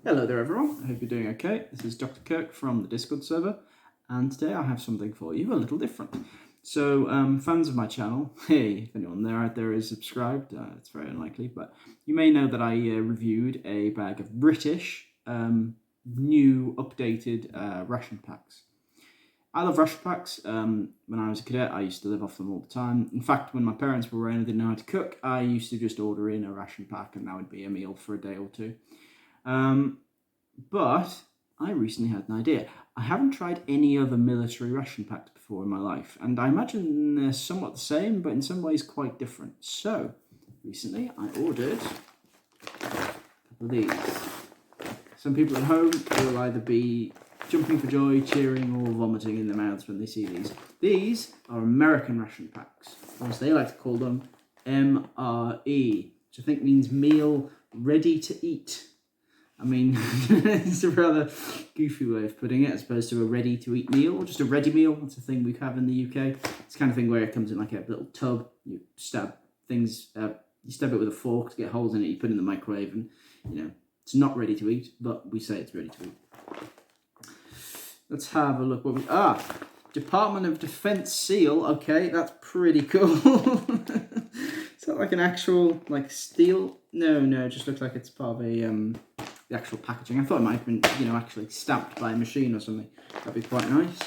Hello there everyone, I hope you're doing okay. This is DrKirk from the Discord server, and today I have something for you a little different. So fans of my channel, hey, if anyone out there is subscribed, it's very unlikely, but you may know that I reviewed a bag of British, new, updated ration packs. I love ration packs. When I was a cadet, I used to live off them all the time. In fact, when my parents were around and didn't know how to cook, I used to just order in a ration pack and that would be a meal for a day or two. But I recently had an idea. I haven't tried any other military ration packs before in my life, and I imagine they're somewhat the same, but in some ways quite different. So, recently I ordered a couple of these. Some people at home will either be jumping for joy, cheering, or vomiting in their mouths when they see these. These are American ration packs, or as they like to call them, MRE, which I think means meal ready to eat. I mean, it's a rather goofy way of putting it, as opposed to a ready-to-eat meal, or just a ready meal. That's a thing we have in the UK. It's the kind of thing where it comes in like a little tub. You stab things, you stab it with a fork to get holes in it. You put it in the microwave, and it's not ready to eat, but we say it's ready to eat. Let's have a look. What we Department of Defense seal. Okay, that's pretty cool. Is that like an actual steel? No, it just looks like it's part of a the actual packaging. I thought it might have been, actually stamped by a machine or something. That'd be quite nice.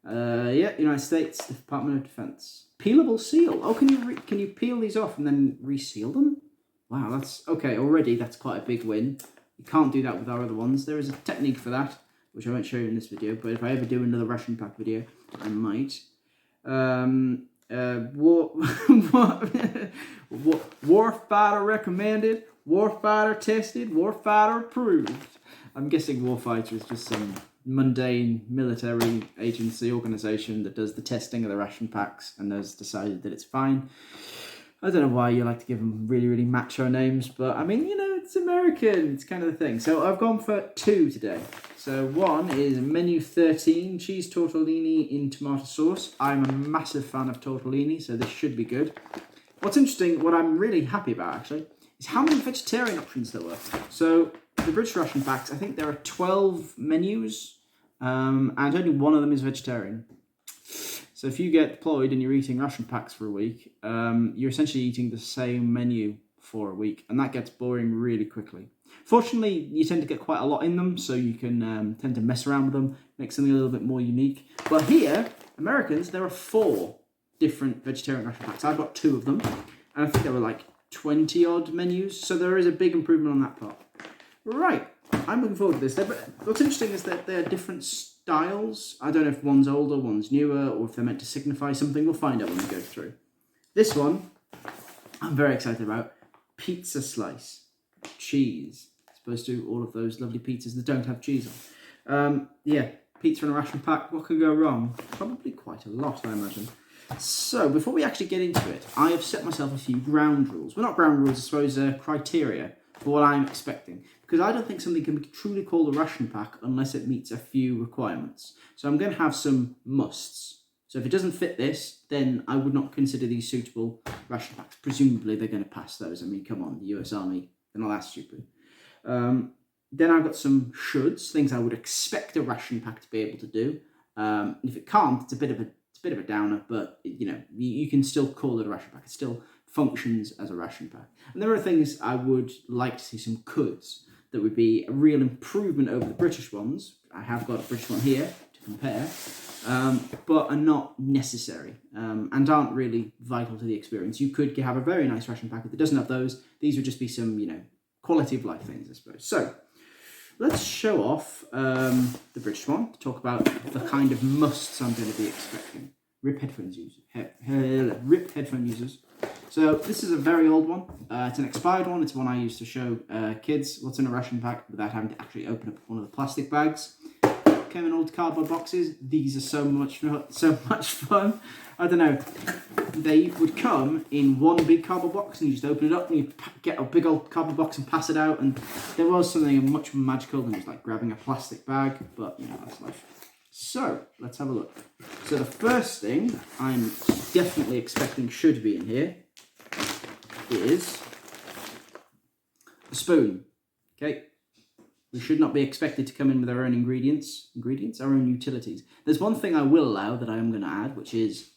Yeah, United States Department of Defense. Peelable seal. Oh, can you peel these off and then reseal them? Wow, that's okay. Already, that's quite a big win. You can't do that with our other ones. There is a technique for that, which I won't show you in this video. But if I ever do another ration pack video, I might. Warfighter recommended. Warfighter tested, warfighter approved. I'm guessing Warfighter is just some mundane military agency organisation that does the testing of the ration packs and has decided that it's fine. I don't know why you like to give them really, really macho names, but I mean, it's American. It's kind of the thing. So I've gone for two today. So one is menu 13, cheese tortellini in tomato sauce. I'm a massive fan of tortellini, so this should be good. What's interesting, what I'm really happy about actually, is how many vegetarian options there were. So the British ration packs, I think there are 12 menus, and only one of them is vegetarian. So if you get deployed and you're eating ration packs for a week, you're essentially eating the same menu for a week, and that gets boring really quickly. Fortunately, you tend to get quite a lot in them, so you can tend to mess around with them, make something a little bit more unique. But here, Americans, there are 4 different vegetarian ration packs. I've got 2 of them, and I think there were like 20 odd menus, so there is a big improvement on that part. Right, I'm looking forward to this. But what's interesting is that they're different styles. I don't know if one's older, one's newer, or if they're meant to signify something. We'll find out when we go through. This one, I'm very excited about. Pizza slice. Cheese. As opposed to all of those lovely pizzas that don't have cheese on. Yeah, pizza in a ration pack. What could go wrong? Probably quite a lot, I imagine. So, before we actually get into it, I have set myself a few ground rules. Well, not ground rules, I suppose, criteria for what I'm expecting. Because I don't think something can be truly called a ration pack unless it meets a few requirements. So I'm going to have some musts. So if it doesn't fit this, then I would not consider these suitable ration packs. Presumably they're going to pass those. I mean, come on, the US Army, they're not that stupid. Then I've got some shoulds, things I would expect a ration pack to be able to do. If it can't, it's a bit of a downer, but you can still call it a ration pack. It still functions as a ration pack. And there are things I would like to see, some coulds, that would be a real improvement over the British ones. I have got a British one here to compare, but are not necessary and aren't really vital to the experience. You could have a very nice ration pack that doesn't have those. These would just be some, quality of life things, I suppose. So let's show off the British one to talk about the kind of musts I'm going to be expecting. Rip headphone users. So this is a very old one. It's an expired one. It's one I used to show kids what's in a ration pack without having to actually open up one of the plastic bags. Came in old cardboard boxes. These are so much fun. I don't know. They would come in one big cardboard box, and you just open it up, and you get a big old cardboard box and pass it out. And there was something much more magical than just grabbing a plastic bag, but that's life. So let's have a look. So the first thing I'm definitely expecting should be in here is a spoon. Okay, We should not be expected to come in with our own our own utilities. There's one thing I will allow that I am going to add, which is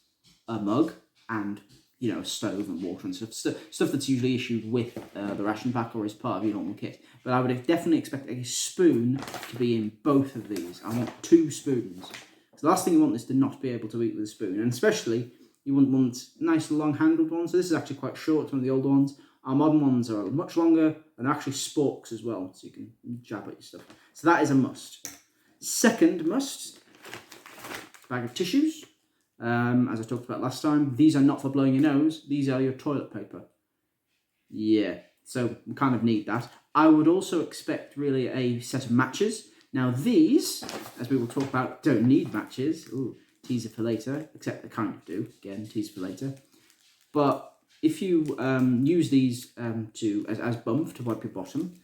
a mug and, you know, a stove and water and stuff that's usually issued with the ration pack or as part of your normal kit. But I would definitely expect a spoon to be in both of these. I want 2 spoons. So the last thing you want is to not be able to eat with a spoon, and especially you want ones nice long-handled ones. So this is actually quite short. It's one of the older ones. Our modern ones are much longer and actually sporks as well, so you can jab at your stuff. So that is a must. Second must, bag of tissues. As I talked about last time, these are not for blowing your nose. These are your toilet paper. Yeah, so we kind of need that. I would also expect really a set of matches. Now these, as we will talk about, don't need matches. Ooh, teaser for later, except they kind of do. Again, teaser for later. But if you use these as bump to wipe your bottom,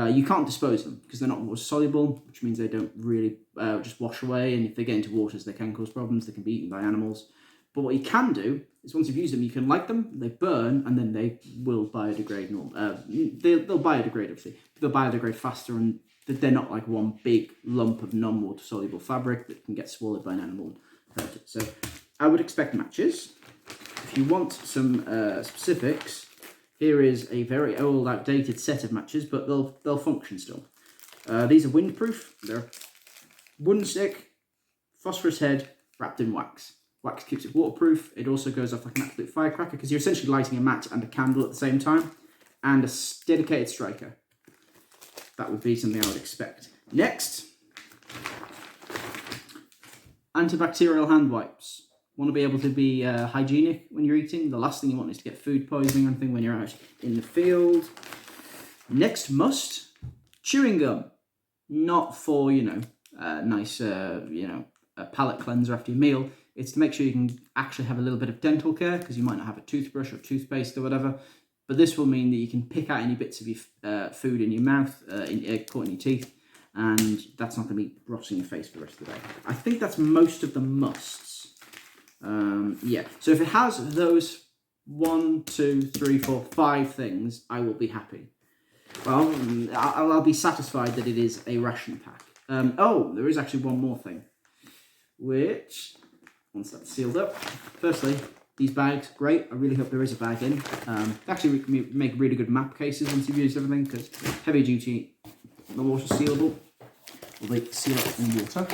you can't dispose them because they're not water soluble, which means they don't really just wash away. And if they get into waters, they can cause problems. They can be eaten by animals. But what you can do is once you've used them, you can light them, they burn, and then they will biodegrade. They'll biodegrade, obviously. They'll biodegrade faster, and they're not like one big lump of non-water soluble fabric that can get swallowed by an animal and hurt it. So I would expect matches. If you want some specifics, here is a very old, outdated set of matches, but they'll function still. These are windproof. They're wooden stick, phosphorus head, wrapped in wax. Wax keeps it waterproof. It also goes off like an absolute firecracker because you're essentially lighting a match and a candle at the same time, and a dedicated striker. That would be something I would expect. Next, antibacterial hand wipes. Want to be able to be hygienic when you're eating. The last thing you want is to get food poisoning or anything when you're out in the field. Next must, chewing gum. Not for, nice, a palate cleanser after your meal. It's to make sure you can actually have a little bit of dental care because you might not have a toothbrush or toothpaste or whatever. But this will mean that you can pick out any bits of your food in your mouth, caught in your teeth, and that's not going to be rotting your face for the rest of the day. I think that's most of the musts. So if it has those 1, 2, 3, 4, 5 things, I will be happy. Well, I'll be satisfied that it is a ration pack. There is actually one more thing, which, once that's sealed up, firstly, these bags, great. I really hope there is a bag in. Actually, we can make really good map cases once you've used everything, because heavy duty, the water sealable. Will they seal up in water?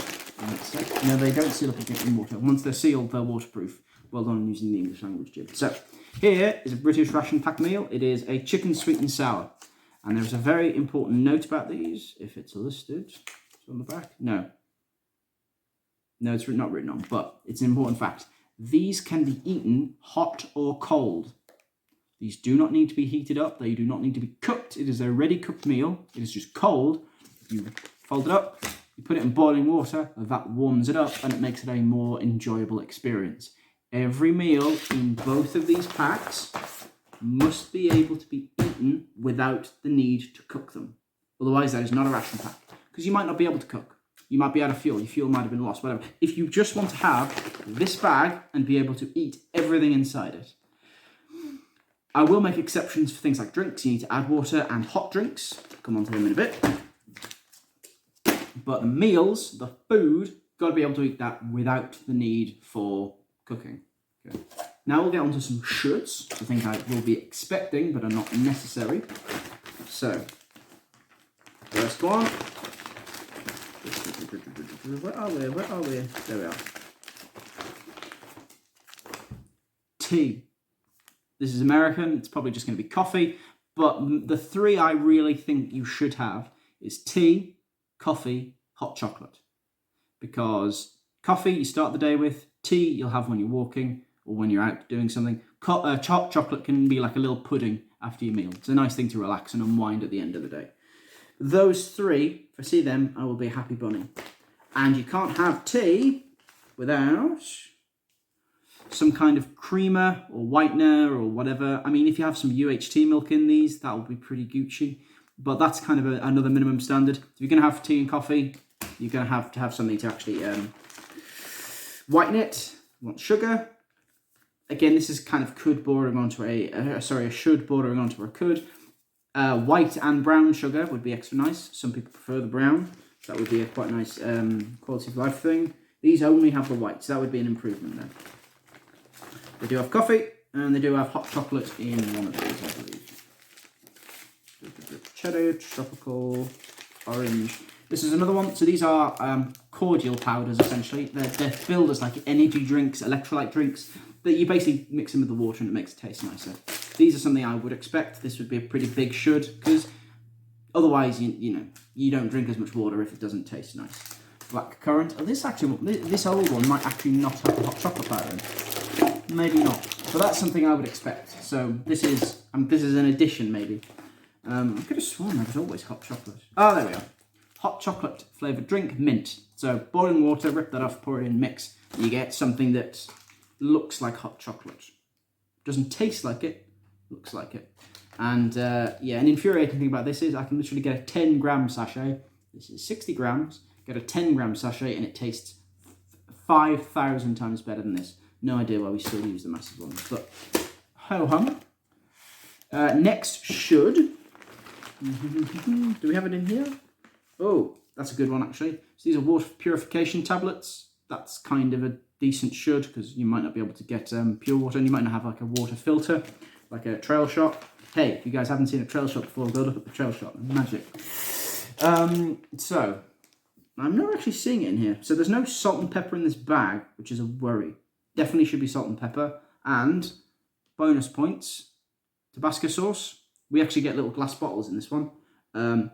No, they don't seal up in water. Once they're sealed, they're waterproof. Well done using the English language, Jim. So, here is a British ration pack meal. It is a chicken sweet and sour. And there's a very important note about these, if it's listed. It's on the back. No, it's not written on, but it's an important fact. These can be eaten hot or cold. These do not need to be heated up. They do not need to be cooked. It is a ready cooked meal. It is just cold. You fold it up, you put it in boiling water, that warms it up, and it makes it a more enjoyable experience. Every meal in both of these packs must be able to be eaten without the need to cook them. Otherwise, that is not a ration pack. Because you might not be able to cook. You might be out of fuel. Your fuel might have been lost, whatever. If you just want to have this bag and be able to eat everything inside it. I will make exceptions for things like drinks. You need to add water and hot drinks. I'll come on to them in a bit. But the meals, the food, got to be able to eat that without the need for cooking. Okay. Now we'll get on to some shoulds. I think I will be expecting, but are not necessary. So, first one. Where are we? There we are. Tea. This is American. It's probably just going to be coffee. But the 3 I really think you should have is tea, coffee, hot chocolate. Because coffee you start the day with, tea you'll have when you're walking or when you're out doing something. Hot chocolate can be like a little pudding after your meal. It's a nice thing to relax and unwind at the end of the day. Those 3, if I see them, I will be a happy bunny. And you can't have tea without some kind of creamer or whitener or whatever. I mean, if you have some UHT milk in these, that will be pretty Gucci. But that's kind of another minimum standard. If you're going to have tea and coffee, you're going to have something to actually whiten it. You want sugar. Again, this is kind of should bordering onto a could. White and brown sugar would be extra nice. Some people prefer the brown. That would be a quite nice quality of life thing. These only have the white, so that would be an improvement there. They do have coffee, and they do have hot chocolate in one of these, I believe. Cheddar, tropical, orange. This is another one. So these are cordial powders, essentially. They're billed as like energy drinks, electrolyte drinks, that you basically mix them with the water and it makes it taste nicer. These are something I would expect. This would be a pretty big should, because otherwise, you don't drink as much water if it doesn't taste nice. Black currant. Oh, this old one might actually not have the hot chocolate powder in. Maybe not, but that's something I would expect. So this is an addition, maybe. I could have sworn there was always hot chocolate. Oh, there we are. Hot chocolate flavoured drink, mint. So boiling water, rip that off, pour it in, mix. You get something that looks like hot chocolate. Doesn't taste like it, looks like it. And yeah, an infuriating thing about this is I can literally get a 10 gram sachet. This is 60 grams. Get a 10 gram sachet and it tastes 5,000 times better than this. No idea why we still use the massive ones, but ho-hum. Next should. Do we have it in here? Oh, that's a good one actually. So these are water purification tablets. That's kind of a decent should, because you might not be able to get pure water, and you might not have like a water filter, like a trail shot. Hey, if you guys haven't seen a trail shot before, go look at the trail shot. Magic. So, I'm not actually seeing it in here. So there's no salt and pepper in this bag, which is a worry. Definitely should be salt and pepper. And, bonus points, Tabasco sauce. We actually get little glass bottles in this one.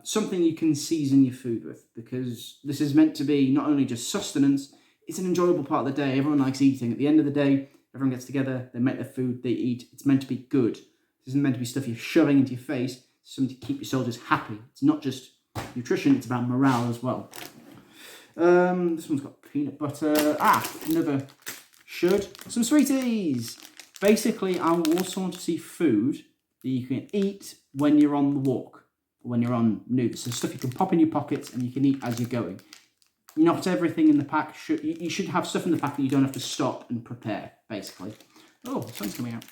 Something you can season your food with, because this is meant to be not only just sustenance, it's an enjoyable part of the day. Everyone likes eating. At the end of the day, everyone gets together, they make their food, they eat. It's meant to be good. This isn't meant to be stuff you're shoving into your face. It's something to keep your soldiers happy. It's not just nutrition, it's about morale as well. This one's got peanut butter. Another should. Some sweeties. Basically, I also want to see food that you can eat when you're on the walk, or when you're on move. So stuff you can pop in your pockets and you can eat as you're going. Not everything in the pack should. You should have stuff in the pack that you don't have to stop and prepare, basically. Oh, the sun's coming out.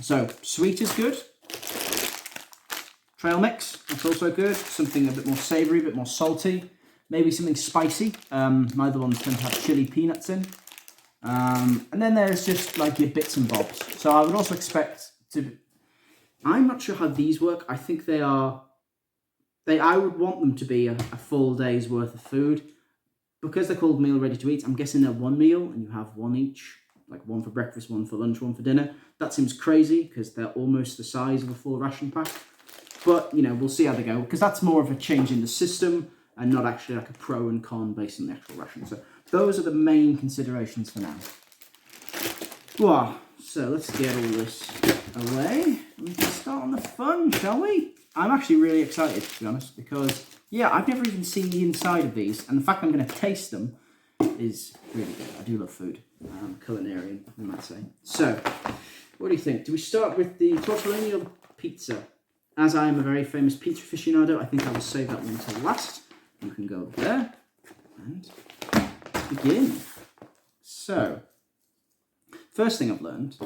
So, sweet is good. Trail mix, that's also good. Something a bit more savoury, a bit more salty. Maybe something spicy. My other ones tend to have chili peanuts in. And then there's just like your bits and bobs. So I would also expect to... I'm not sure how these work. I think they are... I would want them to be a full day's worth of food. Because they're called meal ready to eat, I'm guessing they're one meal and you have one each. Like one for breakfast, one for lunch, one for dinner. That seems crazy because they're almost the size of a full ration pack. But, we'll see how they go. Because that's more of a change in the system and not actually like a pro and con based on the actual ration. So those are the main considerations for now. Wow. So let's get all this away. We can start on the fun, shall we? I'm actually really excited, to be honest, because, yeah, I've never even seen the inside of these, and the fact I'm going to taste them is really good. I do love food. Culinarian, I might say. So, what do you think? Do we start with the tortellini or the pizza? As I am a very famous pizza aficionado, I think I will save that one until last. You can go there and begin. So, first thing I've learned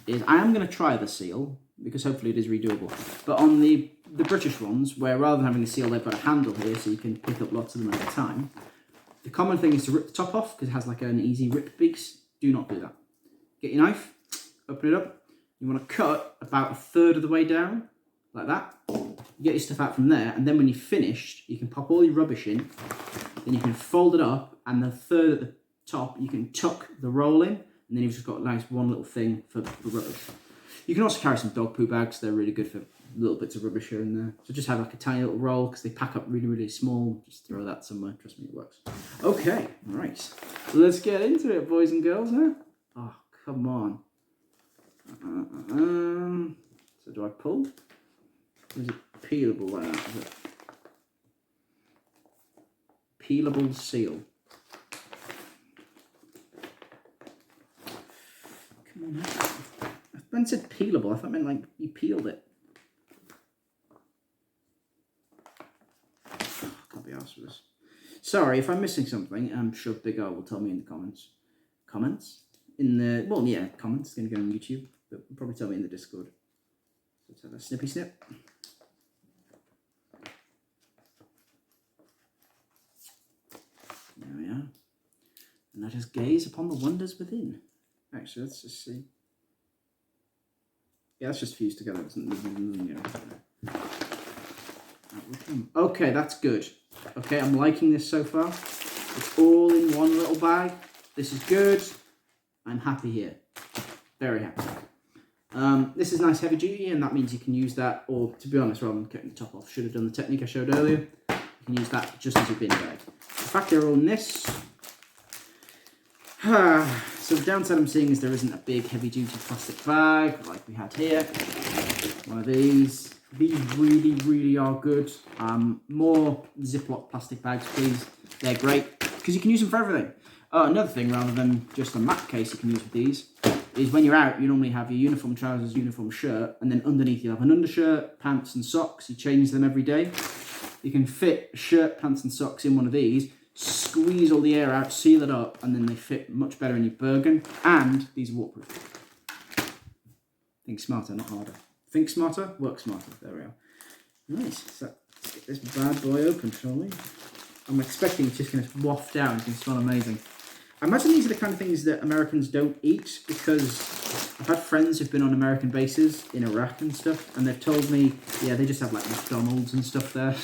is I am going to try the seal, because hopefully it is redoable. But on the British ones, where rather than having a seal, they've got a handle here so you can pick up lots of them at a time. The common thing is to rip the top off because it has like an easy rip piece. Do not do that. Get your knife, open it up. You want to cut about 1/3 of the way down, like that. You get your stuff out from there, and then when you're finished, you can pop all your rubbish in. Then you can fold it up, and the 1/3 at the top, you can tuck the roll in, and then you've just got a nice one little thing for rubbish. You can also carry some dog poo bags. They're really good for little bits of rubbish here and there. So just have like a tiny little roll because they pack up really, really small. Just throw that somewhere. Trust me, it works. Okay, right. So let's get into it, boys and girls, huh? Oh, come on. So do I pull? Or is it peelable like that? Is it? Peelable seal. Come on, when it said peelable, I thought it meant like you peeled it. Can't be arsed with this. Sorry if I'm missing something. I'm sure Big O will tell me in the comments. Comments? Comments. It's going to go on YouTube, but probably tell me in the Discord. So let's have a snippy snip. let us gaze upon the wonders within. Actually, let's just see. Yeah, that's just fused together. Okay, that's good. Okay, I'm liking this so far. It's all in one little bag. This is good. I'm happy here. Very happy. This is nice heavy duty, and that means you can use that, or to be honest, rather than cutting the top off, should have done the technique I showed earlier. You can use that just as a bin bag. The fact they're all in this. So the downside I'm seeing is there isn't a big heavy duty plastic bag like we had here. One of these. These really, really are good. More Ziploc plastic bags, please. They're great because you can use them for everything. Another thing, rather than just a mat case you can use with these, is when you're out, you normally have your uniform trousers, uniform shirt, and then underneath you have an undershirt, pants and socks. You change them every day. You can fit shirt, pants and socks in one of these, squeeze all the air out, seal it up, and then they fit much better in your Bergen. And these are waterproof. Think smarter, not harder. Think smarter, work smarter. There we are. Nice. So let's get this bad boy open, shall we? I'm expecting it's just going to waft out. It's going to smell amazing. I imagine these are the kind of things that Americans don't eat, because I've had friends who've been on American bases in Iraq and stuff, and they've told me, yeah, they just have like McDonald's and stuff there.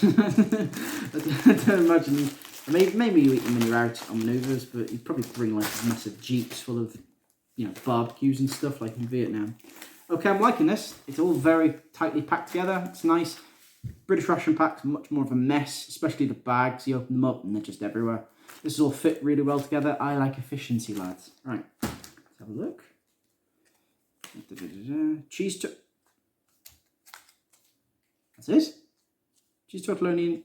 I don't imagine. Maybe you eat them when you're out on manoeuvres, but you'd probably bring like massive jeeps full of, barbecues and stuff like in Vietnam. Okay, I'm liking this. It's all very tightly packed together. It's nice. British ration packs, much more of a mess, especially the bags. You open them up and they're just everywhere. This is all fit really well together. I like efficiency, lads. Right, let's have a look. Cheese to... That's it? Cheese tortelloni.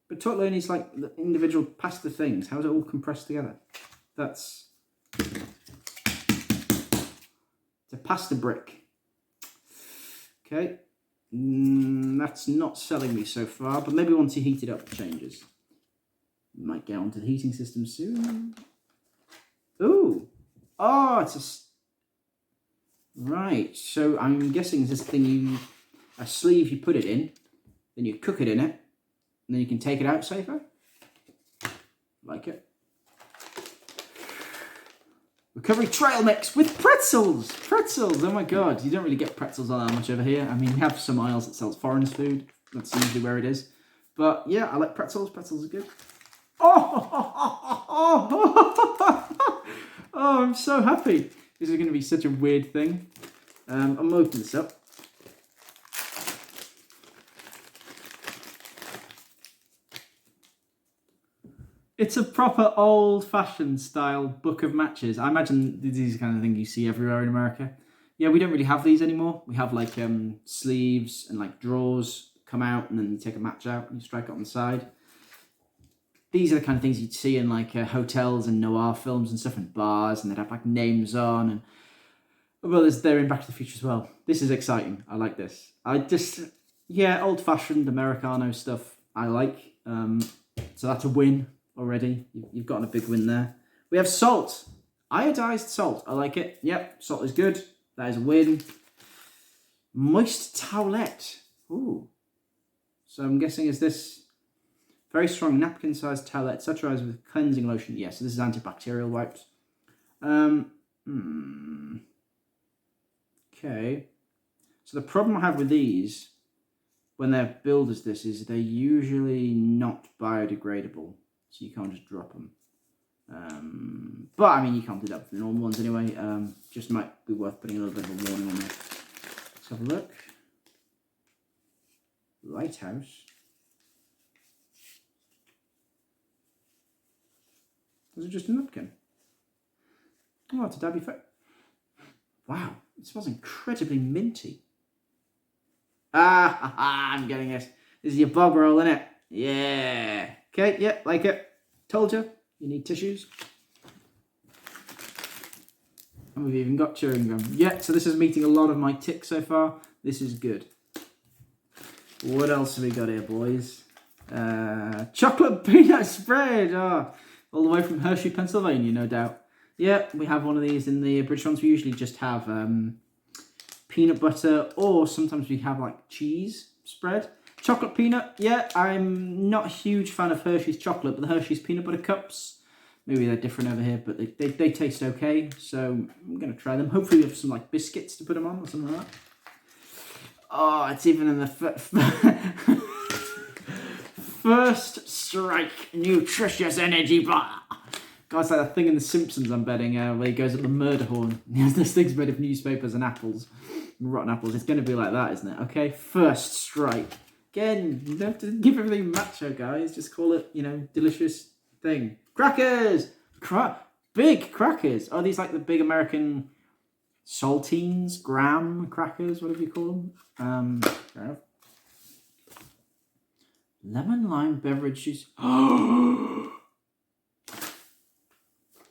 But tortelloni is like the individual pasta things. How is it all compressed together? It's a pasta brick. Okay. That's not selling me so far, but maybe once you heat it up, it changes. Might get onto the heating system soon. Ooh. Oh, it's a... Right, so I'm guessing this thing a sleeve you put it in, then you cook it in it, and then you can take it out safer. Like it. Recovery trail mix with pretzels! Pretzels! Oh my god, you don't really get pretzels all that much over here. I mean, we have some aisles that sells foreign food. That's usually where it is. But yeah, I like pretzels. Pretzels are good. Oh, I'm so happy. This is going to be such a weird thing. I'm opening this up. It's a proper old-fashioned style book of matches. I imagine these are the kind of thing you see everywhere in America. Yeah, we don't really have these anymore. We have like sleeves and like drawers that come out, and then you take a match out and you strike it on the side. These are the kind of things you'd see in like hotels and noir films and stuff, and bars, and they'd have like names on. And well, they're in Back to the Future as well. This is exciting. I like this. Old-fashioned Americano stuff I like. So that's a win already. You've gotten a big win there. We have salt. Iodized salt. I like it. Yep, salt is good. That is a win. Moist towelette. Ooh. So I'm guessing is this very strong napkin-sized towelette, satirized with cleansing lotion. Yes, so this is antibacterial wipes. Okay. So the problem I have with these, when they're billed as this, is they're usually not biodegradable. So you can't just drop them. But I mean, you can't do that with the normal ones anyway. Just might be worth putting a little bit of a warning on there. Let's have a look. Lighthouse. Was it just a napkin? Oh, it's a dabby foot. Wow, it smells incredibly minty. I'm getting it. This is your bog roll, innit? Yeah. Okay, yeah, like it. Told you, you need tissues. And we've even got chewing gum. Yeah, so this is meeting a lot of my ticks so far. This is good. What else have we got here, boys? Chocolate peanut spread. Oh, all the way from Hershey, Pennsylvania, no doubt. Yeah, we have one of these in the British ones. We usually just have peanut butter, or sometimes we have like cheese spread. Chocolate peanut, yeah, I'm not a huge fan of Hershey's chocolate, but the Hershey's peanut butter cups, Maybe they're different over here, but they taste okay. So I'm going to try them. Hopefully we have some like biscuits to put them on or something like that. Oh, it's even in the first strike nutritious energy bar. Guys, like that thing in The Simpsons, I'm betting, where he goes at the murder horn. This thing's made of newspapers and apples, rotten apples. It's going to be like that, isn't it? Okay, first strike. Again, you don't have to give everything macho, guys. Just call it, you know, delicious thing. Crackers! Big crackers. Are these like the big American saltines, graham crackers, whatever you call them? Fair enough. Lemon lime beverage juice.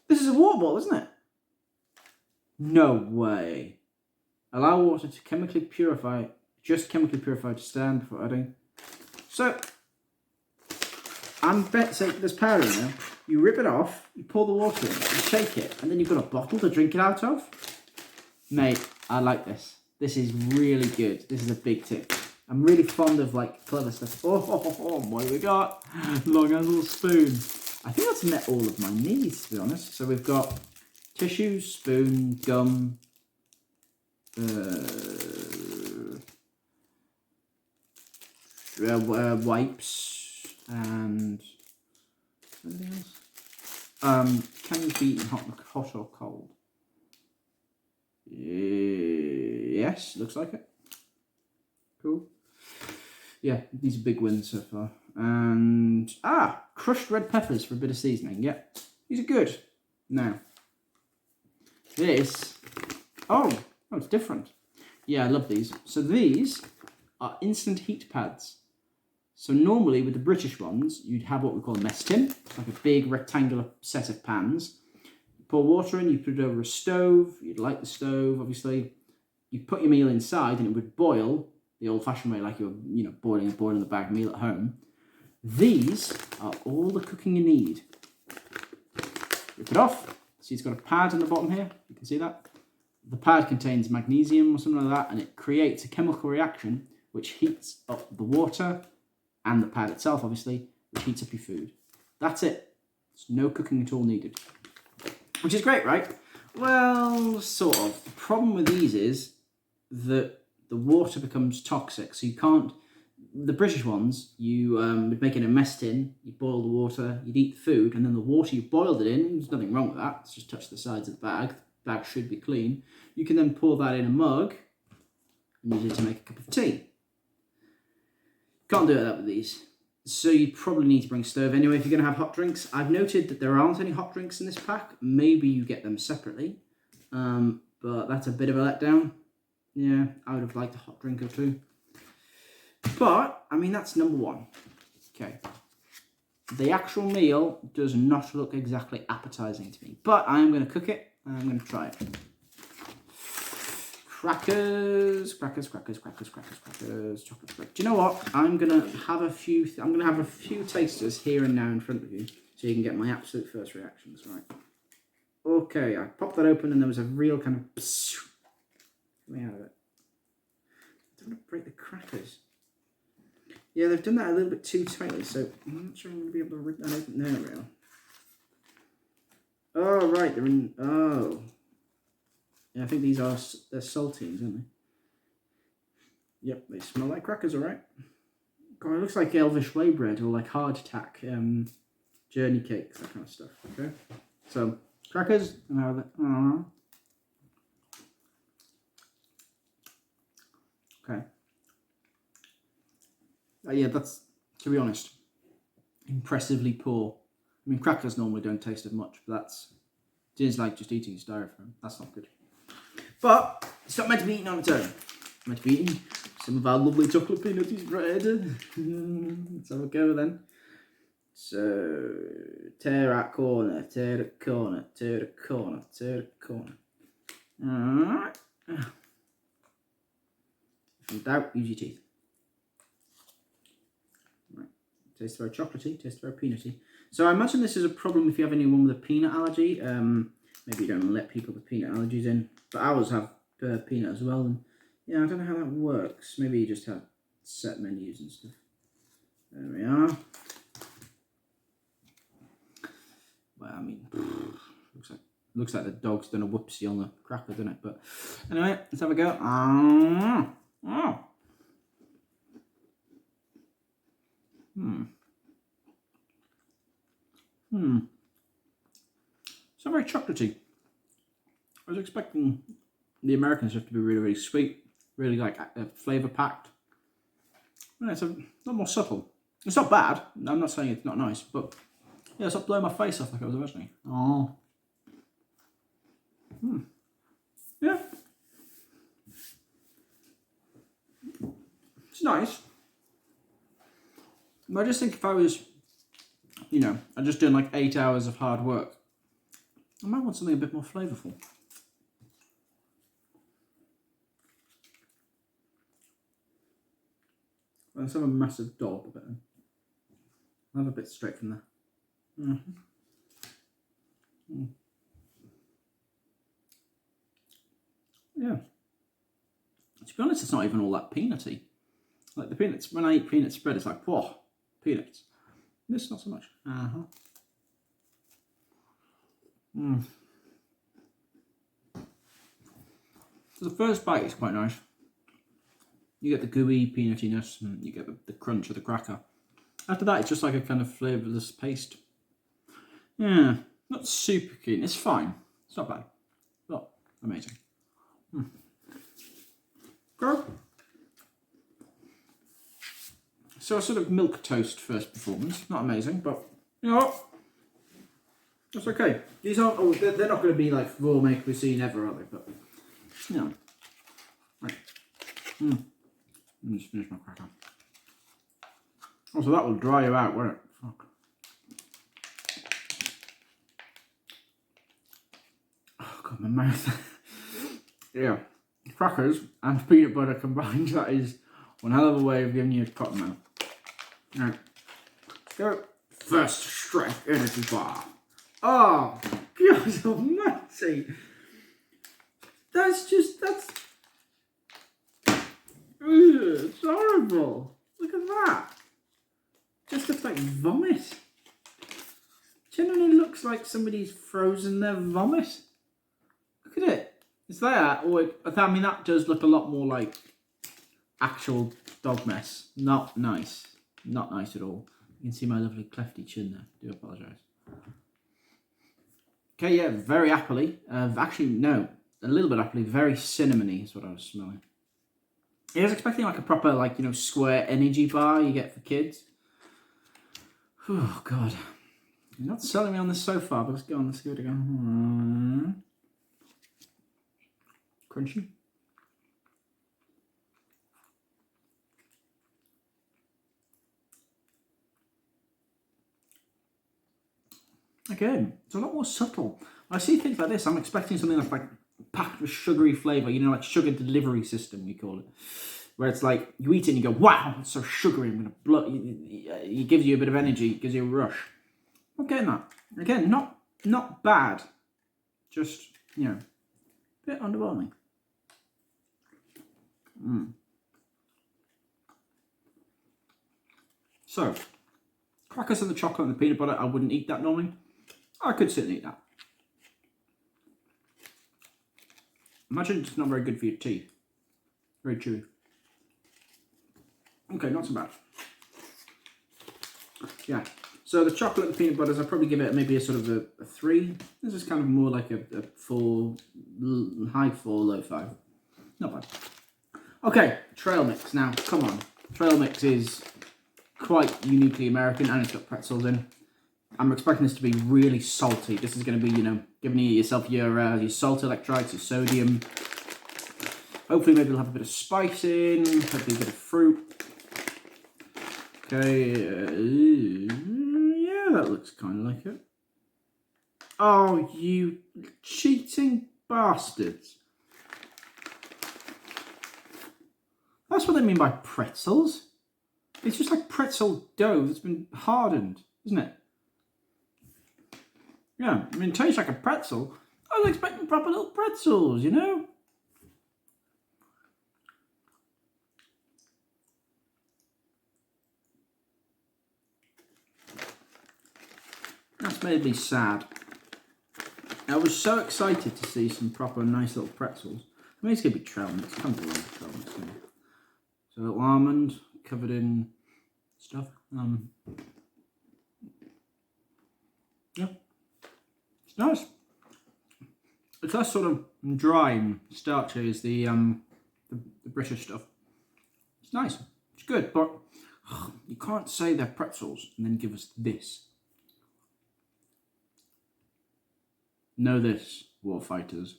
This is a water bottle, isn't it? No way. Allow water to chemically purify, just chemically purify to stand before adding. So, so there's powder in there. You rip it off, you pour the water in, you shake it, and then you've got a bottle to drink it out of. Mate, I like this. This is really good. This is a big tip. I'm really fond of like clever stuff. Oh, what do we got? Long handle spoon. I think that's met all of my needs, to be honest. So we've got tissue, spoon, gum, wipes, and something else. Can you be eaten hot or cold? Yes, looks like it. Cool. Yeah, these are big wins so far. And crushed red peppers for a bit of seasoning. Yeah, these are good. Now, this. Oh, it's different. Yeah, I love these. So these are instant heat pads. So normally with the British ones, you'd have what we call a mess tin. It's like a big rectangular set of pans. You pour water in, you put it over a stove. You'd light the stove, obviously. You put your meal inside and it would boil the old-fashioned way, like you're, you know, boiling the bag meal at home. These are all the cooking you need. Rip it off. See, it's got a pad on the bottom here. You can see that. The pad contains magnesium or something like that, and it creates a chemical reaction which heats up the water and the pad itself, obviously, which heats up your food. That's it. There's no cooking at all needed. Which is great, right? Well, sort of. The problem with these is that the water becomes toxic, so you can't. The British ones, you would make it in a mess tin, you'd boil the water, you'd eat the food, and then the water you boiled it in, there's nothing wrong with that, it's just touch the sides of the bag should be clean. You can then pour that in a mug and use it to make a cup of tea. Can't do that with these. So you probably need to bring a stove anyway if you're going to have hot drinks. I've noted that there aren't any hot drinks in this pack. Maybe you get them separately, but that's a bit of a letdown. Yeah, I would have liked a hot drink or two. But, I mean, that's number one. Okay. The actual meal does not look exactly appetizing to me. But I am going to cook it, and I'm going to try it. Crackers, chocolate spread. Do you know what? I'm going to have a few tasters here and now in front of you, so you can get my absolute first reactions, right? Okay, I popped that open, and there was a real kind of coming out of it. I don't want to break the crackers. Yeah, they've done that a little bit too tightly, so I'm not sure I'm going to be able to rip that open there, real. Oh, right, they're in. Oh. Yeah, I think they're saltines, aren't they? Yep, they smell like crackers, alright. God, it looks like Elvish Way bread or like hardtack journey cakes, that kind of stuff. Okay, so crackers. Okay. Yeah, that's, to be honest, impressively poor. I mean, crackers normally don't taste of much, but it is like just eating styrofoam. That's not good. But it's not meant to be eaten on its own. It's meant to be eaten some of our lovely chocolate peanutty bread. Let's have a go then. So, tear that corner, tear the corner, tear the corner, tear the corner. Alright. If in doubt, use your teeth. Right. Tastes very chocolatey, tastes very peanutty. So I imagine this is a problem if you have anyone with a peanut allergy. Maybe you don't let people with peanut allergies in. But ours have peanut as well. And yeah, I don't know how that works. Maybe you just have set menus and stuff. There we are. Well, I mean, Looks like the dog's done a whoopsie on the cracker, doesn't it? But anyway, let's have a go. Oh. It's not very chocolatey. I was expecting the American stuff to be really, really sweet, really like flavour packed. Yeah, it's a lot more subtle. It's not bad. I'm not saying it's not nice, but yeah, it's not blowing my face off like I was imagining. Oh. Yeah. It's nice. I just think if I was, you know, I just doing like 8 hours of hard work, I might want something a bit more flavourful. Let's have a massive dollop of it then. I'll have a bit straight from there. Yeah. To be honest, it's not even all that peanutty. Like the peanuts, when I eat peanut spread, it's like, whoa, peanuts. This, not so much. So the first bite is quite nice. You get the gooey peanutiness and you get the crunch of the cracker. After that, it's just like a kind of flavourless paste. Yeah, not super keen. It's fine. It's not bad. Not amazing. Go. So a sort of milk toast first performance. Not amazing, but you know what? That's okay. These aren't. Oh, they're not going to be like gourmet cuisine ever, are they? But you know. Right. Let me just finish my cracker. Also, that will dry you out, won't it? Fuck. Oh god, my mouth. Yeah. Crackers and peanut butter combined, that is one hell of a way of giving you a cotton mouth. Right. Go. First strength energy bar. Oh, God almighty. That's it's horrible. Look at that. Just looks like vomit. Generally looks like somebody's frozen their vomit. Look at it. It's there. Or I mean, that does look a lot more like actual dog mess. Not nice. Not nice at all. You can see my lovely clefty chin there. I do apologise. Okay, yeah, very appley. Actually, no. A little bit appley. Very cinnamony is what I was smelling. I was expecting like a proper, like, you know, square energy bar you get for kids. Oh, God. You're not selling me on this so far, but let's go on. Let's give it a go. Crunchy. Again, it's a lot more subtle. I see things like this. I'm expecting something that's like packed with sugary flavour, you know, like sugar delivery system, we call it. Where it's like, you eat it and you go, wow, it's so sugary, I'm going to blow. It gives you a bit of energy, it gives you a rush. I'm getting that. Again, not bad. Just, you know, a bit underwhelming. So, crackers and the chocolate and the peanut butter, I wouldn't eat that normally. I could sit and eat that. Imagine it's not very good for your teeth. Very chewy. Okay, not so bad. Yeah. So the chocolate and peanut butters, I'd probably give it maybe a sort of a 3. This is kind of more like a 4, high 4, low 5. Not bad. Okay, trail mix. Now, come on. Trail mix is quite uniquely American and it's got pretzels in. I'm expecting this to be really salty. This is going to be, you know, giving yourself your salt electrolytes, your sodium. Hopefully maybe it'll have a bit of spice in, hopefully a bit of fruit. Okay, yeah, that looks kind of like it. Oh, you cheating bastards. That's what they mean by pretzels. It's just like pretzel dough that's been hardened, isn't it? Yeah, I mean, it tastes like a pretzel. I was expecting proper little pretzels, you know? That's made me sad. I was so excited to see some proper nice little pretzels. I mean, it's going to be trail mix. It can't be wrong with trail mix, can it? So a little almond covered in stuff. Yeah, it's nice. It's less sort of dry and starchy as the British stuff. It's nice. It's good, but you can't say they're pretzels and then give us this. Know this, warfighters.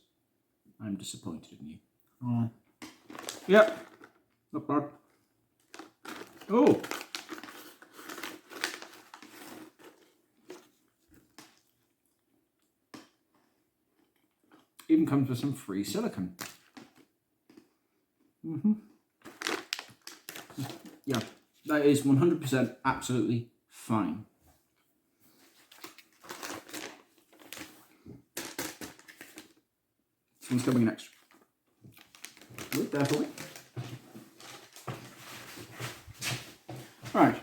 I'm disappointed in you. Yep. Not bad. Oh. Even comes with some free silicone. Yeah, that is 100% absolutely fine. This one's coming next. Wait there for me. Right,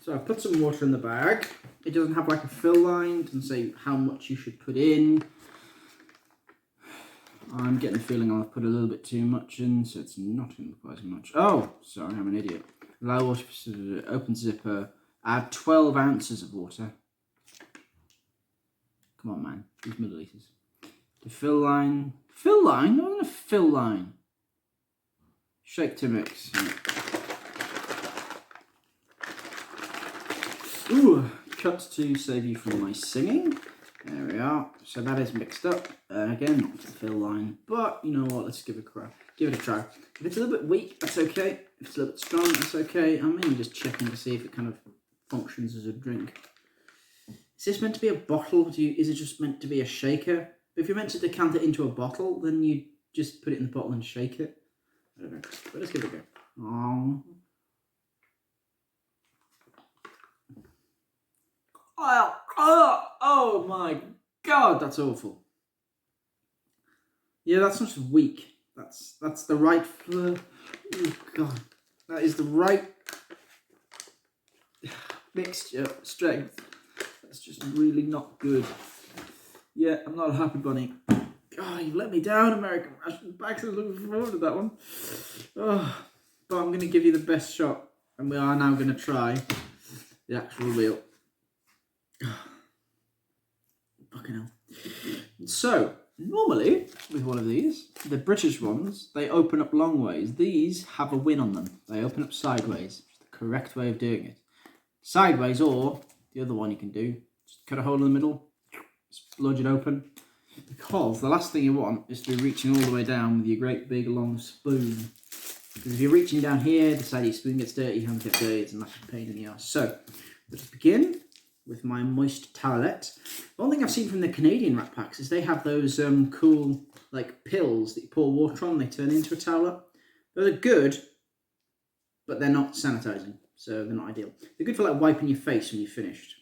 so I've put some water in the bag. It doesn't have like a fill line, it doesn't say how much you should put in. I'm getting the feeling I'll put a little bit too much in, so it's not going to look quite as much. Oh, sorry, I'm an idiot. Allow water, open zipper, add 12 ounces of water. Come on, man, these milliliters. The fill line. Fill line? Not a fill line. Shake to mix. Ooh, cut to save you from my singing. There we are. So that is mixed up. Again, not the fill line, but you know what? Let's give it a try. Give it a try. If it's a little bit weak, that's okay. If it's a little bit strong, that's okay. I'm mainly just checking to see if it kind of functions as a drink. Is this meant to be a bottle? Is it just meant to be a shaker? If you're meant to decant it into a bottle, then you just put it in the bottle and shake it. I don't know. But let's give it a go. Oh my god, that's awful. Yeah, that's not just weak. That's the right. Oh god, that is the right mixture strength. That's just really not good. Yeah, I'm not a happy bunny. God, you've let me down, American Ration. Back to looking forward to that one. Oh, but I'm going to give you the best shot, and we are now going to try the actual wheel. Fucking hell. So, normally, with one of these, the British ones, they open up long ways. These have a win on them. They open up sideways. It's the correct way of doing it. Sideways, or the other one you can do, just cut a hole in the middle, splodge it open. Because the last thing you want is to be reaching all the way down with your great big long spoon. Because if you're reaching down here, the side of your spoon gets dirty, your hands get dirty, it's a massive pain in the arse. So, let's begin with my moist towelette. One thing I've seen from the Canadian Rat Packs is they have those cool like pills that you pour water on, they turn into a towelette. Those are good, but they're not sanitizing, so they're not ideal. They're good for like wiping your face when you're finished.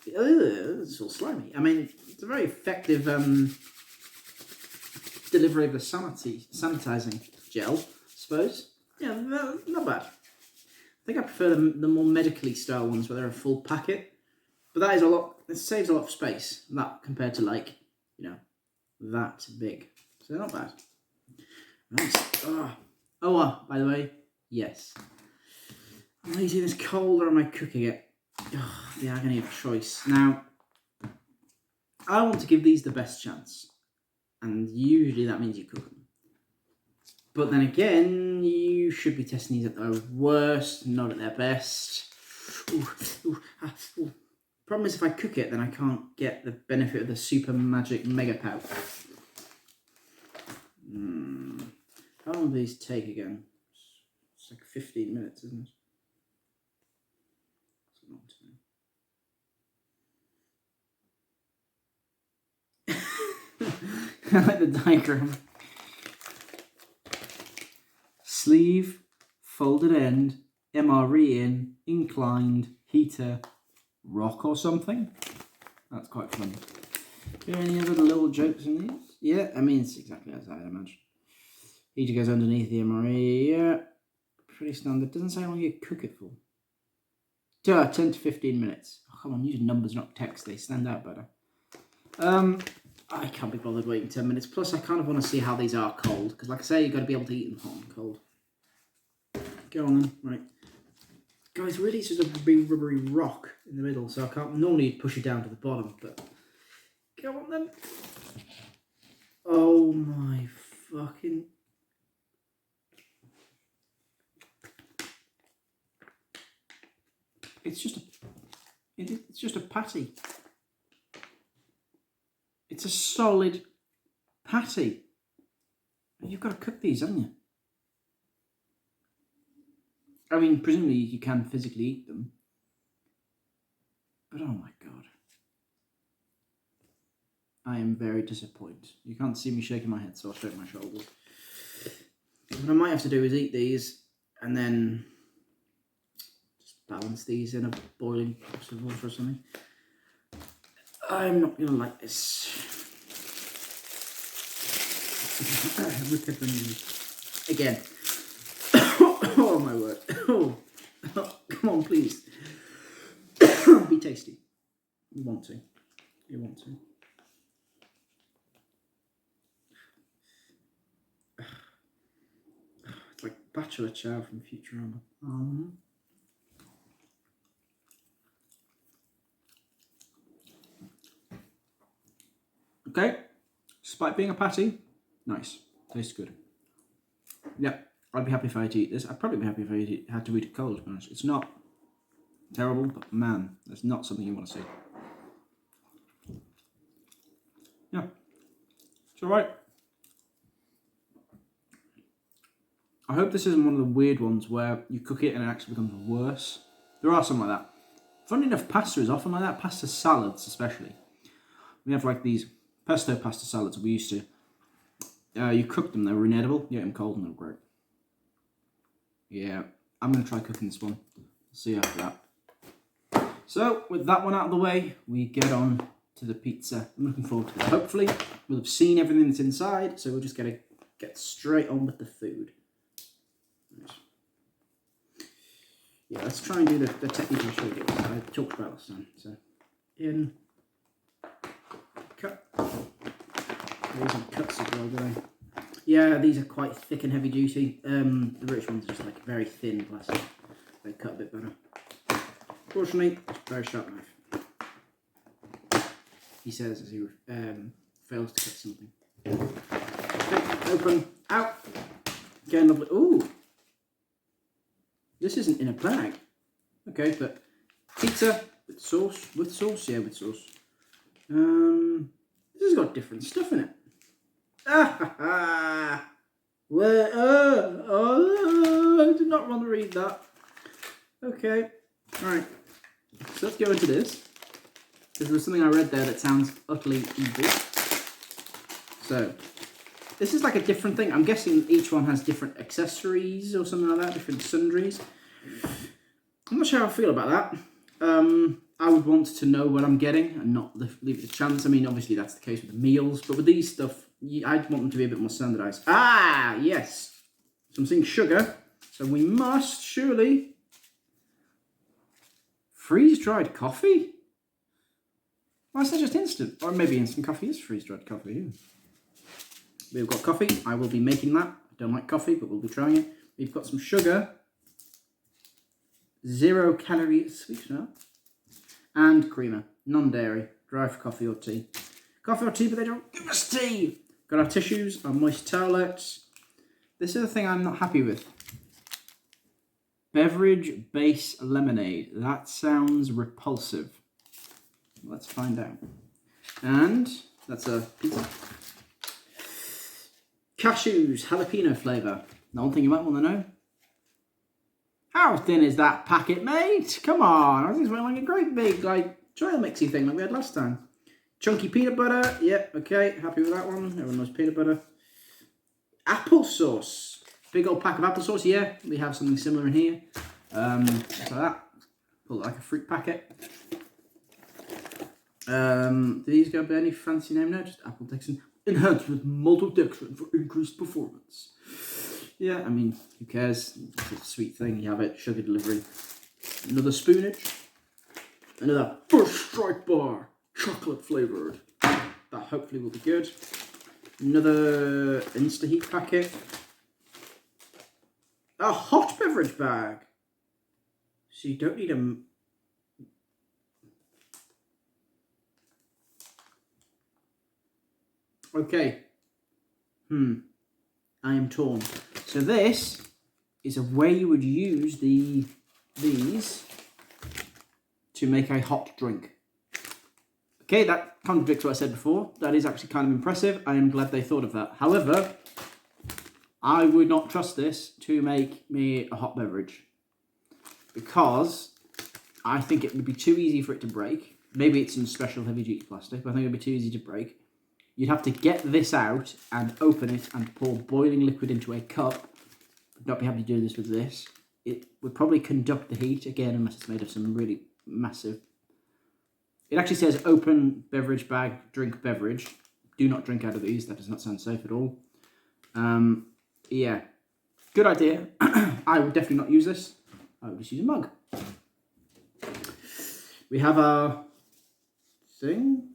It's all slimy. I mean, it's a very effective delivery of the sanitizing gel, I suppose. Yeah, not bad. I think I prefer the more medically style ones where they're a full packet. But that is a lot, it saves a lot of space, that compared to like, you know, that big. So not bad. Nice. By the way, yes. Am I eating this cold or am I cooking it? Oh, the agony of choice. Now, I want to give these the best chance. And usually that means you cook them. But then again, you should be testing these at their worst, not at their best. Problem is if I cook it, then I can't get the benefit of the super magic mega pout. How long do these take again? It's like 15 minutes, isn't it? It's a long time. I like the diagram. Sleeve, folded end, MRE in, inclined, heater, rock or something. That's quite fun. Are there any other little jokes in these? Yeah, I mean, it's exactly as I'd imagine. Heater goes underneath the MRE. Yeah, pretty standard. Doesn't say how long you cook it for. 10 to 15 minutes. Oh, come on, use numbers, not text. They stand out better. I can't be bothered waiting 10 minutes. Plus, I kind of want to see how these are cold. Because like I say, you've got to be able to eat them hot and cold. Go on then. Right. Guys, really it's just a big rubbery rock in the middle. So I can't normally push it down to the bottom. But go on then. Oh my fucking... It's just a patty. It's a solid patty. You've got to cook these, haven't you? I mean, presumably you can physically eat them. But oh my god. I am very disappointed. You can't see me shaking my head, so I'll shake my shoulders. What I might have to do is eat these and then just balance these in a boiling pot of water or something. I'm not going to like this. Rip it again. Oh my word. Oh, come on, please. Be tasty. You want to. You want to. It's like Bachelor Chow from Futurama. Okay, despite being a patty, nice, tastes good. Yeah, I'd be happy if I had to eat this. I'd probably be happy if I had to eat it cold, to be honest. It's not terrible, but man, that's not something you want to see. Yeah, it's alright. I hope this isn't one of the weird ones where you cook it and it actually becomes worse. There are some like that. Funny enough, pasta is often like that, pasta salads especially. We have like these pesto pasta salads we used to. You cook them, they were inedible. You ate them cold and they were great. Yeah, I'm going to try cooking this one. See you after that. So, with that one out of the way, we get on to the pizza. I'm looking forward to it. Hopefully, we'll have seen everything that's inside, so we're just going to get straight on with the food. Yeah, let's try and do the technique I showed you. I talked about last time. So, in, cut. There's some cuts as well, don't they? Yeah, these are quite thick and heavy duty. The rich ones are just like very thin plastic. They cut a bit better. Fortunately, it's a very sharp knife. He says as he fails to cut something. Okay, open, out. Again, lovely. Ooh! This isn't in a bag. Okay, but pizza with sauce, yeah, with sauce. This has got different stuff in it. I did not want to read that. Okay, alright. So let's go into this. Because there's something I read there that sounds utterly evil. So, this is like a different thing. I'm guessing each one has different accessories or something like that, different sundries. I'm not sure how I feel about that. I would want to know what I'm getting and not leave it to chance. I mean, obviously that's the case with the meals, but with these stuff, I'd want them to be a bit more standardised. Ah, yes. So I'm seeing sugar. So we must surely freeze-dried coffee? Why is that just instant? Or maybe instant coffee is freeze-dried coffee. Yeah. We've got coffee. I will be making that. I don't like coffee, but we'll be trying it. We've got some sugar. 0 calorie sweetener. And creamer. Non-dairy. Dry for coffee or tea. Coffee or tea, but they don't give us tea. Got our tissues, our moist towelettes. This is the thing I'm not happy with. Beverage base lemonade. That sounds repulsive. Let's find out. And that's a pizza. Cashews, jalapeno flavour. The one thing you might want to know. How thin is that packet, mate? Come on. I was just like a great big trail mixy thing like we had last time. Chunky peanut butter. Yep, okay. Happy with that one. Everyone knows peanut butter. Applesauce. Big old pack of applesauce. Yeah, we have something similar in here. Just like that. Pull it like a fruit packet. Do these go by any fancy name now? Just Appledextrin. Enhanced with maltodextrin for increased performance. Yeah, I mean, who cares? It's a sweet thing. You have it. Sugar delivery. Another spoonage. Another First Strike bar. Chocolate flavoured. That hopefully will be good. Another Insta-Heat packet. A hot beverage bag. So you don't need a... Okay. I am torn. So this is a way you would use these to make a hot drink. Okay, that contradicts what I said before. That is actually kind of impressive. I am glad they thought of that. However, I would not trust this to make me a hot beverage because I think it would be too easy for it to break. Maybe it's in special heavy-duty plastic, but I think it would be too easy to break. You'd have to get this out and open it and pour boiling liquid into a cup. Would not be happy to do this with this. It would probably conduct the heat, again, unless it's made of some really massive... It actually says open beverage bag, drink beverage. Do not drink out of these. That does not sound safe at all. Yeah, good idea. I would definitely not use this. I would just use a mug. We have our thing.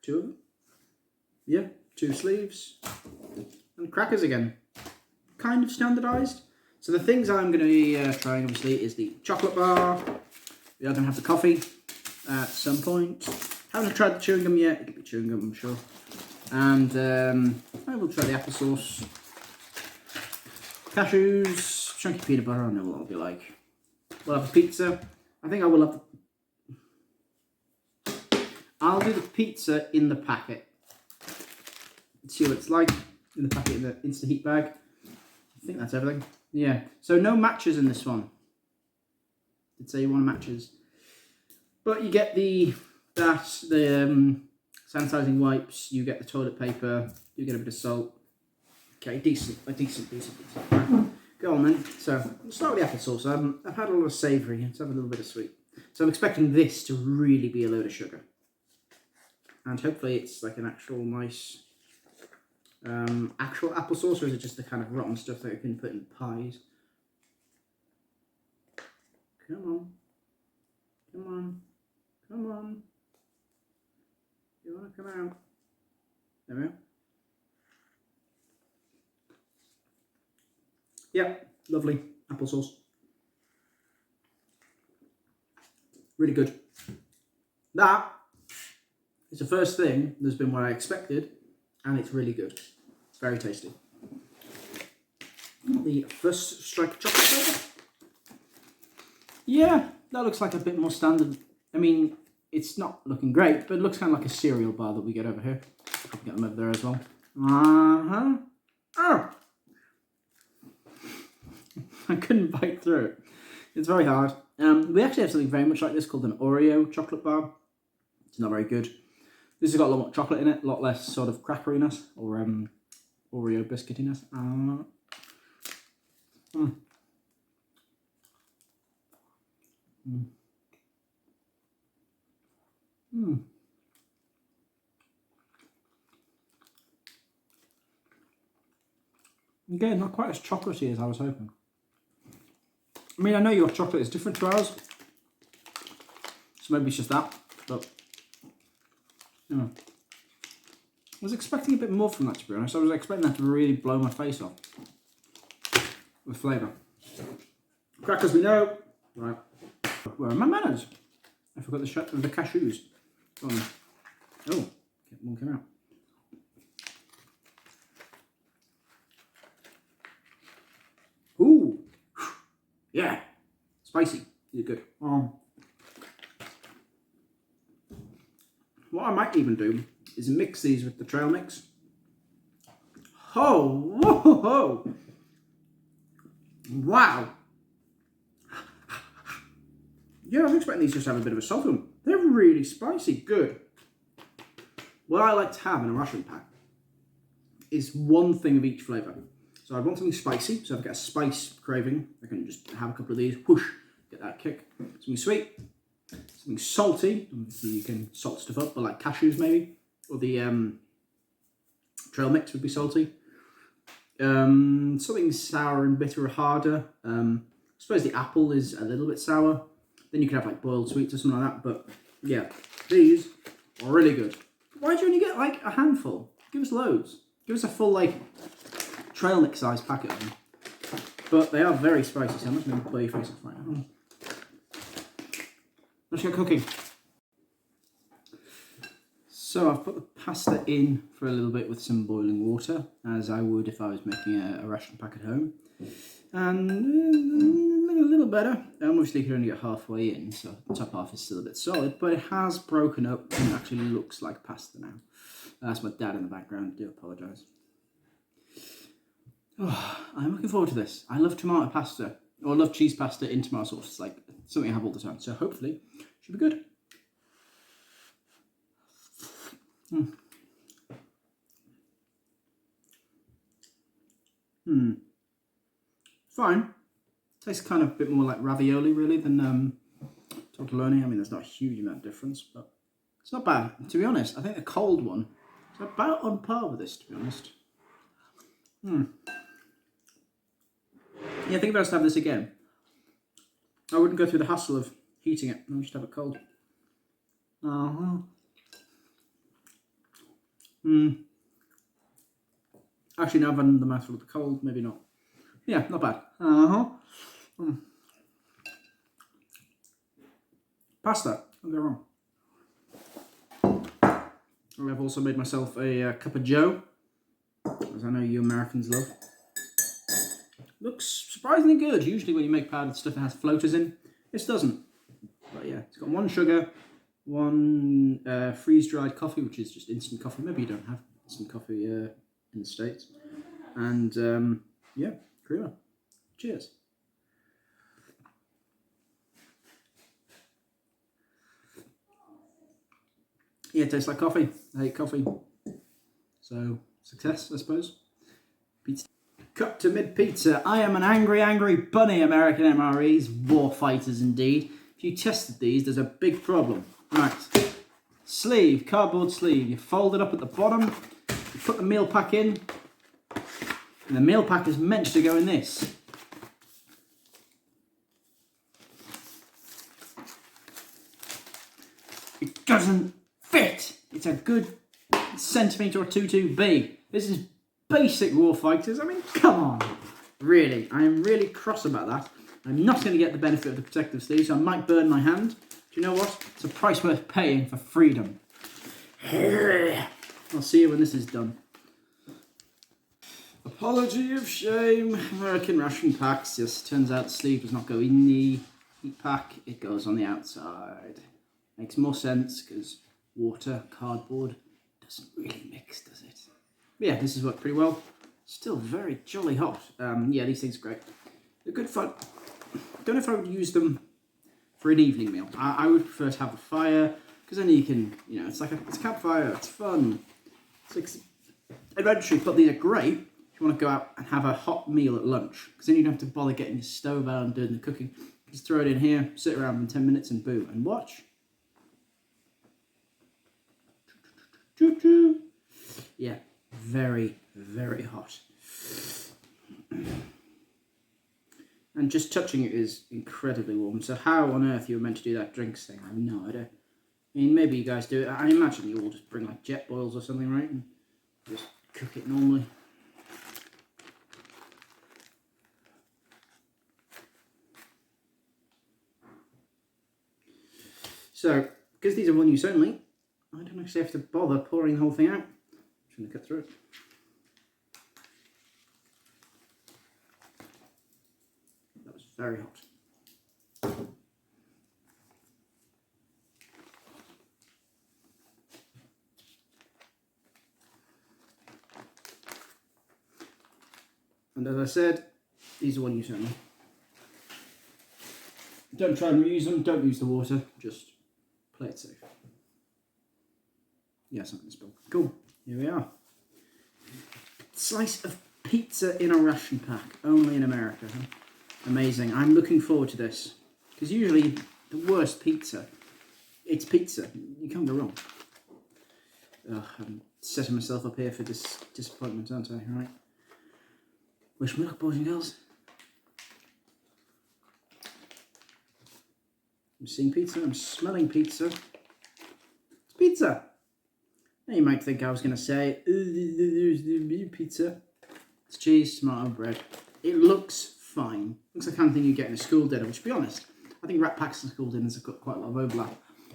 2 of them. Yeah, 2 sleeves. And crackers again. Kind of standardised. So the things I'm going to be trying, obviously, is the chocolate bar. We are going to have the coffee at some point. Haven't tried the chewing gum yet. It could be chewing gum, I'm sure. And I will try the applesauce. Cashews, chunky peanut butter. I don't know what it'll be like. We'll have a pizza. I think I will have... I'll do the pizza in the packet. Let's see what it's like in the packet in the Insta-Heat bag. I think that's everything. Yeah. So no matches in this one. Did say you want matches, but you get the sanitizing wipes. You get the toilet paper. You get a bit of salt. Okay, decent. Go on then. So we'll start with the applesauce. I've had a lot of savoury. Let's have a little bit of sweet. So I'm expecting this to really be a load of sugar, and hopefully it's like an actual nice actual applesauce, or is it just the kind of rotten stuff that you can put in pies? Come on. Come on. Come on. You want to come out? There we go. Yep, lovely applesauce. Really good. That is the first thing that's been what I expected, and it's really good. It's very tasty. The first strike of chocolate flavor. Yeah, that looks like a bit more standard. I mean, it's not looking great, but it looks kind of like a cereal bar that we get over here. I'll get them over there as well. Oh! I couldn't bite through it. It's very hard. We actually have something very much like this called an Oreo chocolate bar. It's not very good. This has got a lot more chocolate in it, a lot less sort of crackeriness or Oreo biscuitiness. Again, not quite as chocolatey as I was hoping. I mean, I know your chocolate is different to ours, so maybe it's just that, but you know. I was expecting a bit more from that, to be honest. I was expecting that to really blow my face off with flavour. Crackers we know. Right. Where are my manners? I forgot the cashews. Go on. Oh, one came out. Ooh. Yeah. Spicy. You're good. What I might even do is mix these with the trail mix. Oh, whoa, whoa. Wow. Yeah, I was expecting these just to have a bit of a salt to them. They're really spicy. Good. What I like to have in a ration pack is one thing of each flavour. So I want something spicy, so if I get a spice craving, I can just have a couple of these, whoosh, get that kick. Something sweet, something salty, obviously you can salt stuff up, but like cashews maybe, or the trail mix would be salty. Something sour and bitter or harder. I suppose the apple is a little bit sour. Then you could have like boiled sweets or something like that, but yeah, these Really good. Why do you only get like a handful? Give us loads. Give us a full like trail mix size packet of them. But they are very spicy, so I'm just going to play your face off right now. Let's get cooking. So I've put the pasta in for a little bit with some boiling water, as I would if I was making a ration pack at home. And a little better. Obviously you can only get halfway in, so the top half is still a bit solid, but it has broken up and actually looks like pasta now. That's my dad in the background, I do apologise. Oh, I'm looking forward to this. I love tomato pasta, or I love cheese pasta in tomato sauce. It's like something I have all the time, so hopefully it should be good. Fine. Tastes kind of a bit more like ravioli really than tortelloni. I mean, there's not a huge amount of difference, but it's not bad. To be honest, I think the cold one is about on par with this, to be honest. Yeah, think if I was to have this again, I wouldn't go through the hassle of heating it. I would just have it cold. Actually, now I've had the mouthful of the cold, maybe not. Yeah, not bad. Pasta, don't go wrong. I've also made myself a cup of joe, as I know you Americans love. Looks surprisingly good. Usually when you make powdered stuff that has floaters in, this doesn't. But yeah, it's got 1 sugar, 1 freeze-dried coffee, which is just instant coffee. Maybe you don't have instant coffee in the States. And yeah, creamer. Cheers. Yeah, it tastes like coffee. I hate coffee. So, success, I suppose. Pizza. Cut to mid-pizza. I am an angry, angry bunny, American MREs. War fighters, indeed. If you tested these, there's a big problem. Right. Sleeve, cardboard sleeve. You fold it up at the bottom. You put the meal pack in. And the meal pack is meant to go in this. It doesn't fit. It's a good centimetre or two too big. This is basic war fighters. I mean, come on. Really, I am really cross about that. I'm not going to get the benefit of the protective sleeve, so I might burn my hand. Do you know what? It's a price worth paying for freedom. I'll see you when this is done. Apology of shame. American ration packs. Just turns out the sleeve does not go in the heat pack. It goes on the outside. Makes more sense because water, cardboard doesn't really mix, does it? But yeah, this has worked pretty well. Still very jolly hot. Yeah, these things are great. They're good fun. Don't know if I would use them for an evening meal. I would prefer to have a fire because then you can, you know, it's a campfire. It's fun. It's like adventure, but these are great if you want to go out and have a hot meal at lunch because then you don't have to bother getting your stove out and doing the cooking. Just throw it in here, sit around for 10 minutes and boom, and watch. Choo-choo. Yeah, very, very hot. And just touching it is incredibly warm. So how on earth you were meant to do that drinks thing, I have no idea. I mean, maybe you guys do it. I imagine you all just bring like jet boils or something, right? And just cook it normally. So, because these are one use only, I don't actually have to bother pouring the whole thing out. I'm just going to cut through it. That was very hot. And as I said, these are one use only. Don't try and reuse them, don't use the water, just play it safe. Yeah, something to spill. Cool, here we are. Slice of pizza in a ration pack, only in America. Huh? Amazing, I'm looking forward to this. Because usually, the worst pizza, it's pizza. You can't go wrong. Ugh, I'm setting myself up here for this disappointment, aren't I? Right. Wish me luck, boys and girls. I'm seeing pizza, I'm smelling pizza. It's pizza. pizza. Now you might think I was going to say, pizza. It's cheese, tomato, bread. It looks fine. Looks like the kind of thing you get in a school dinner, which, to be honest, I think rat packs and school dinners have got quite a lot of overlap.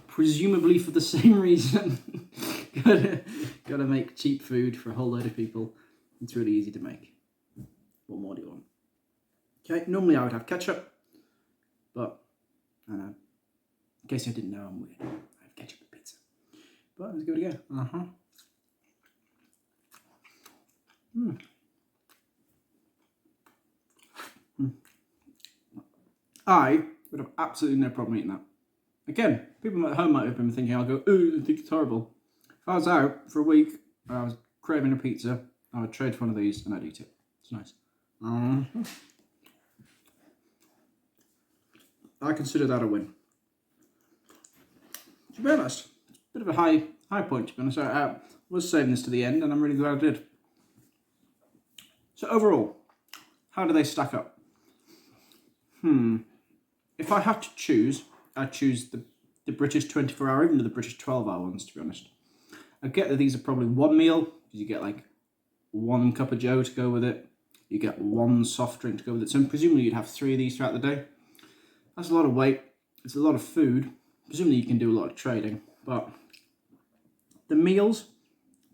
Presumably for the same reason. gotta make cheap food for a whole load of people. It's really easy to make. What more do you want? Okay, normally I would have ketchup, but I know. In case I didn't know, I'm weird. I have ketchup and pizza. But let's give it a go. I would have absolutely no problem eating that. Again, people at home might have been thinking, I'll go, ooh, I think it's horrible. If I was out for a week and I was craving a pizza, I would trade for one of these and I'd eat it. It's nice. I consider that a win. To be honest, it's a bit of a high point, to be honest. I was saving this to the end and I'm really glad I did. So overall, how do they stack up? If I had to choose, I'd choose the British 24-hour, even the British 12-hour ones, to be honest. I get that these are probably one meal, because you get like 1 cup of joe to go with it. You get 1 soft drink to go with it. So presumably you'd have 3 of these throughout the day. That's a lot of weight. It's a lot of food. Presumably you can do a lot of trading. But the meals,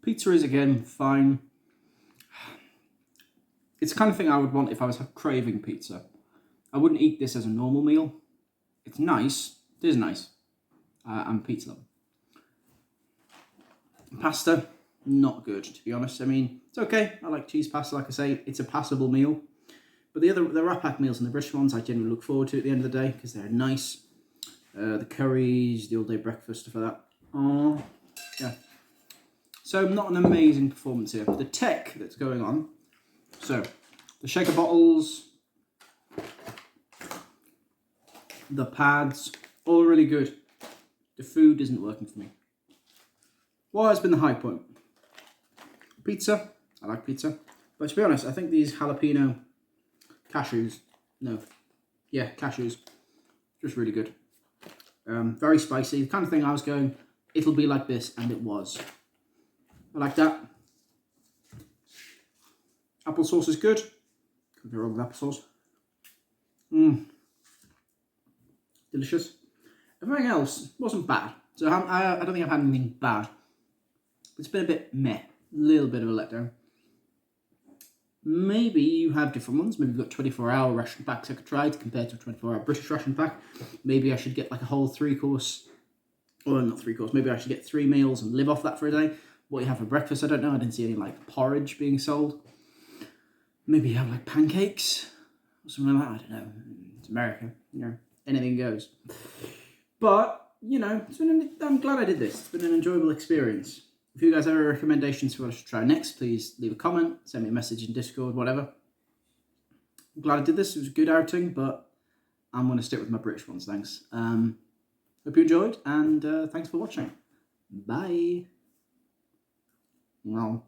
pizza is again fine. It's the kind of thing I would want if I was craving pizza. I wouldn't eat this as a normal meal. It's nice. It is nice. I'm a pizza lover. Pasta, not good, to be honest. I mean, it's okay. I like cheese pasta, like I say. It's a passable meal. But the rat pack meals and the British ones, I generally look forward to at the end of the day because they're nice. The curries, the all-day breakfast, stuff like that. Yeah. So not an amazing performance here. The tech that's going on. So, the shaker bottles, the pads, all really good. The food isn't working for me. What has been the high point? Pizza. I like pizza. But to be honest, I think these jalapeno cashews, just really good. Very spicy. The kind of thing I was going, it'll be like this, and it was. I like that. Applesauce is good. Can't go wrong with applesauce. Delicious. Everything else wasn't bad. So I don't think I've had anything bad. It's been a bit meh. A little bit of a letdown. Maybe you have different ones. Maybe you've got 24-hour ration packs I could try to compare to a 24-hour British ration pack. Maybe I should get like a whole 3-course. Or not 3-course. Maybe I should get 3 meals and live off that for a day. What you have for breakfast, I don't know. I didn't see any like porridge being sold. Maybe you have like pancakes or something like that. I don't know. It's America. You know, anything goes. But, you know, I'm glad I did this. It's been an enjoyable experience. If you guys have any recommendations for what I should try next, please leave a comment, send me a message in Discord, whatever. I'm glad I did this. It was a good outing, but I'm going to stick with my British ones, thanks. Hope you enjoyed, and thanks for watching. Bye. Well.